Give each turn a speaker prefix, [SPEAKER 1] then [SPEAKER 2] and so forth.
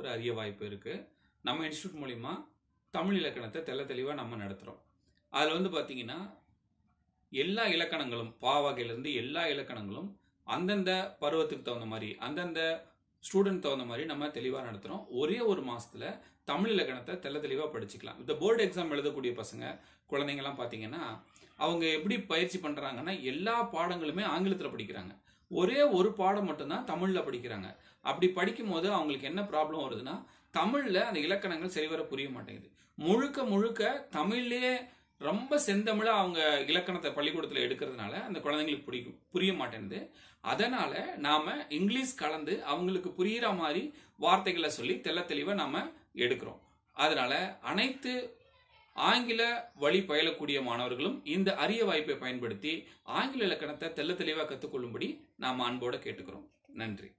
[SPEAKER 1] ஒரு அரிய வாய்ப்பு இருக்குது. நம்ம இன்ஸ்டியூட் மூலிமா தமிழ் இலக்கணத்தை தெளிவாக நம்ம நடத்துகிறோம். அதில் வந்து பார்த்தீங்கன்னா எல்லா இலக்கணங்களும் பாவகையிலேருந்து எல்லா இலக்கணங்களும் அந்தந்த பருவத்துக்கு தகுந்த மாதிரி அந்தந்த ஸ்டூடெண்ட் தகுந்த மாதிரி நம்ம தெளிவாக நடத்துகிறோம். ஒரே ஒரு மாதத்தில் தமிழ் இலக்கணத்தை தெளிவாக படிச்சுக்கலாம். இந்த போர்டு எக்ஸாம் எழுதக்கூடிய பசங்க குழந்தைங்கலாம் பார்த்தீங்கன்னா அவங்க எப்படி பயிற்சி பண்ணுறாங்கன்னா எல்லா பாடங்களுமே ஆங்கிலத்தில் படிக்கிறாங்க. ஒரே ஒரு பாடம் மட்டும்தான் தமிழில் படிக்கிறாங்க. அப்படி படிக்கும் போது அவங்களுக்கு என்ன ப்ராப்ளம் வருதுன்னா தமிழில் அந்த இலக்கணங்கள் சரிவர புரிய மாட்டேங்குது. முழுக்க முழுக்க தமிழ்லேயே ரொம்ப செந்தமிழாக அவங்க இலக்கணத்தை பள்ளிக்கூடத்தில் எடுக்கிறதுனால அந்த குழந்தைங்களுக்கு புரிய மாட்டேங்குது. அதனால் நாம் இங்கிலீஷ் கலந்து அவங்களுக்கு புரிகிற மாதிரி வார்த்தைகளை சொல்லி தெளிவாக நாம் எடுக்கிறோம். அதனால் அனைத்து ஆங்கில வழி பயிலக்கூடிய மாணவர்களும் இந்த அரிய வாய்ப்பை பயன்படுத்தி ஆங்கில இலக்கணத்தை தெளிவாக கற்றுக்கொள்ளும்படி நாம் அன்போடு கேட்டுக்கிறோம். நன்றி.